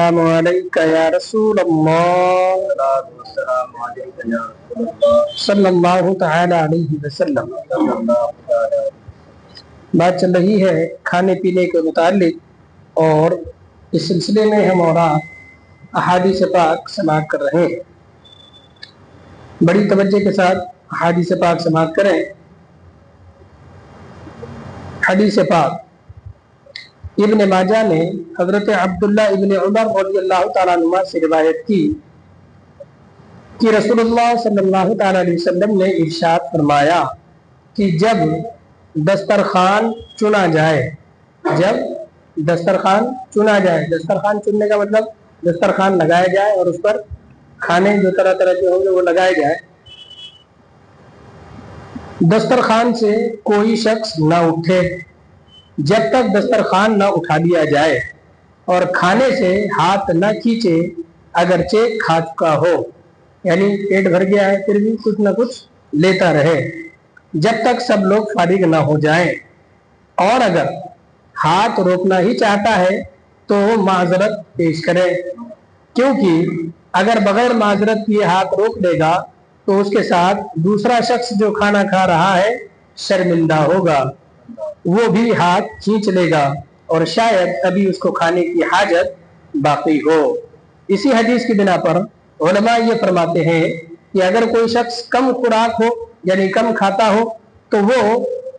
अस्सलामु अलैका या रसूल अल्लाह सल्लल्लाहु तआला अलैहि वसल्लम। बात चल रही है खाने पीने के मुतालिक, और इस सिलसिले में हम और आप अहादीस पाक समाअत कर रहे हैं। बड़ी तवज्जो के साथ अहादीस पाक समाअत करें। हदीस पाक इब्न माजा ने हजरत अब्दुल्ला इब्न उमर रज़ियल्लाहु ताला अन्हुमा से रिवायत की कि रसूलुल्लाह सल्लल्लाहु ताला अलैहि वसल्लम ने इरशाद फरमाया कि जब दस्तरखान चुना जाए, जब दस्तरखान चुना जाए, दस्तरखान चुनने का मतलब दस्तरखान लगाया जाए और उस पर खाने जो तरह तरह के होंगे वो लगाए जाए। दस्तरखान से कोई शख्स ना उठे जब तक दस्तरखान ना उठा लिया जाए, और खाने से हाथ ना खींचे अगरचे खा चुका हो, यानी पेट भर गया है फिर भी कुछ ना कुछ लेता रहे जब तक सब लोग फारिग ना हो जाएं। और अगर हाथ रोकना ही चाहता है तो वो माजरत पेश करे, क्योंकि अगर बगैर माजरत किए हाथ रोक देगा तो उसके साथ दूसरा शख्स जो खाना खा रहा है शर्मिंदा होगा, वो भी हाथ खींच लेगा और शायद अभी उसको खाने की हाजत बाकी हो। इसी हदीस की बिना पर उलमा ये फरमाते हैं कि अगर कोई शख्स कम खुराक हो यानी कम खाता हो तो वो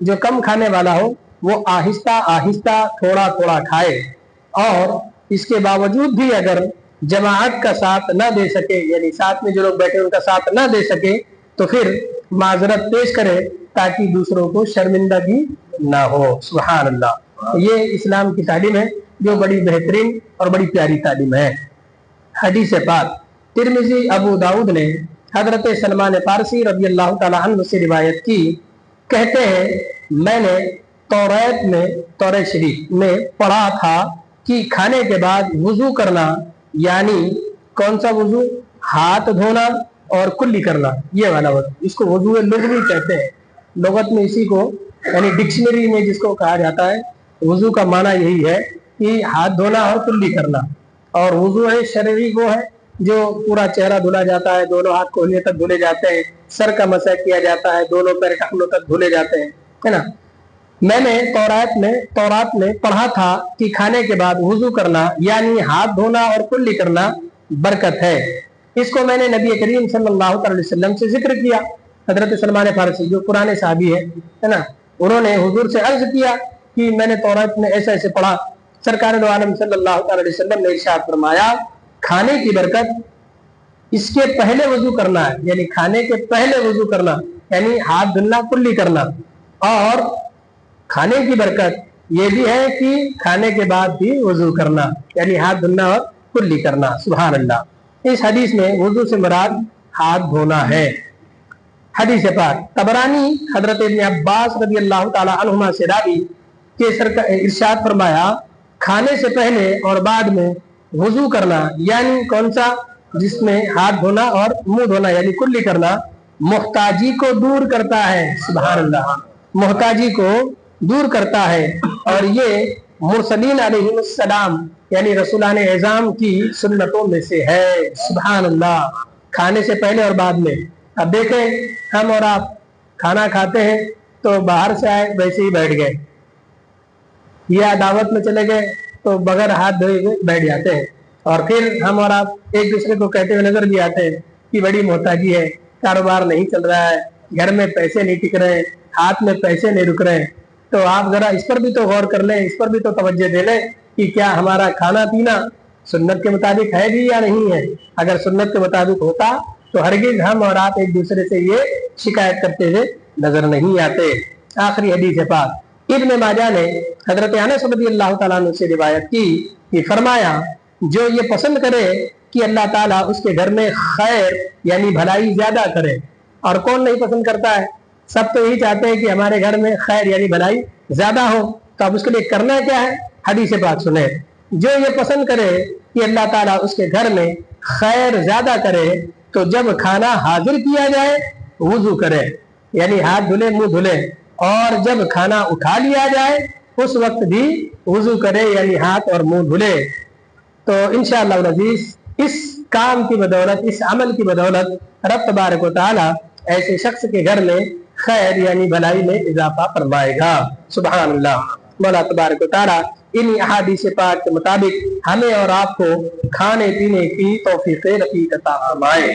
जो कम खाने वाला हो वो आहिस्ता आहिस्ता थोड़ा थोड़ा खाए, और इसके बावजूद भी अगर जमाअत का साथ ना दे सके यानी साथ में जो लोग बैठे उनका साथ ना दे सके तो फिर माजरत पेश करे ताकि दूसरों को शर्मिंदगी ना हो। सुभान अल्लाह, ये इस्लाम की तालीम है जो बड़ी बेहतरीन और बड़ी प्यारी तालीम है। हदीस पाक तिरमिजी अबू दाऊद ने हजरत सलमान फारसी रज़ियल्लाहु ताला अन्हु से रिवायत की, कहते हैं मैंने तौरात में तौरात शरीफ में पढ़ा था कि खाने के बाद वुजू करना, यानी कौन सा वुजू, हाथ धोना और कुल्ली करना, ये वाला वुजू, इसको वुजू लुग़वी कहते हैं। लुगत में इसी को यानी डिक्शनरी में जिसको कहा जाता है वुजू का माना यही है कि हाथ धोना और कुल्ली करना। और वुजू है शरई वो है जो पूरा चेहरा धुला जाता है, दोनों हाथ कोहनियों तक धुले जाते हैं, सर का मसह किया जाता है, दोनों पैर टखनों तक धुले जाते हैं, है ना। मैंने तौरात में पढ़ा था कि खाने के बाद वुजू करना यानी हाथ धोना और कुल्ली करना बरकत है। इसको मैंने नबी करीम सल्लल्लाहु अलैहि वसल्लम से जिक्र किया। हजरत सलमान फारसी जो पुराने साहबी है ना, उन्होंने हुजूर से अर्ज किया कि मैंने तौरात में ऐसे ऐसे पढ़ा। सरकार दो आलम सल्लल्लाहु अलैहि वसल्लम ने इरशाद फरमाया खाने की बरकत इसके पहले वजू करना है, यानी खाने के पहले वजू करना यानी हाथ धुलना कुल्ली करना, और खाने की बरकत ये भी है कि खाने के बाद भी वजू करना यानी हाथ धुलना और कुल्ली करना। सुभान अल्लाह। इस हदीस में वजू से मुराद हाथ धोना है। हदीस पाक तबरानी हजरत इब्न अब्बास रज़ियल्लाहु ताला अन्हुमा से रावी के इरशाद फरमाया खाने से पहले और बाद में वुजू करना यानी कौन सा, जिसमें हाथ धोना और मुंह धोना यानी कुल्ली करना मुहताजी को दूर करता है। सुभान अल्लाह, मुहताजी को दूर करता है, और ये मुरसलीन अलैहिस्सलाम यानी रसूलान एज़ाम की सुन्नतों में से है। सुभान अल्लाह, खाने से पहले और बाद में। अब देखें हम और आप खाना खाते हैं तो बाहर से आए वैसे ही बैठ गए, या दावत में चले गए तो बगैर हाथ धोए हुए बैठ जाते हैं, और फिर हम और आप एक दूसरे को कहते हुए नजर भी आते हैं कि बड़ी मोहताजी है, कारोबार नहीं चल रहा है, घर में पैसे नहीं टिक रहे, हाथ में पैसे नहीं रुक रहे। तो आप जरा इस पर भी तो गौर कर लें, इस पर भी तो तवज्जो दे लें कि क्या हमारा खाना पीना सुन्नत के मुताबिक है भी या नहीं है। अगर सुन्नत के मुताबिक होता तो हरगिज हम और आप एक दूसरे से ये शिकायत करते हुए नजर नहीं आते। आखिरी हदीस पाक इब्न माजा ने हजरत अनस रज़ियल्लाहु ताला अन्हु से रिवायत की कि फरमाया जो ये पसंद करे कि अल्लाह ताला उसके घर में खैर यानी भलाई ज्यादा करे, और कौन नहीं पसंद करता है, सब तो यही चाहते हैं कि हमारे घर में खैर यानी भलाई ज्यादा हो, तो अब उसके लिए करना क्या है। हदीस पाक सुने, जो ये पसंद करे कि अल्लाह ताला उसके घर में खैर ज्यादा करे तो जब खाना हाजिर किया जाए वुजू करे यानी हाथ धुले मुंह धुले, और जब खाना उठा लिया जाए उस वक्त भी वुजू करे यानी हाथ और मुंह धुले। تو इंशाअल्लाह अज़ीज़ इस काम की बदौलत, इस अमल की बदौलत रब तबारक व तआला ऐसे शख्स के घर में खैर यानी भलाई में इजाफा फरमाएगा। सुभान अल्लाह। मौला तबारक व तआला इन्हीं अहादीस पाक के मुताबिक हमें और आपको खाने पीने की तौफीक नसीब अता फरमाए।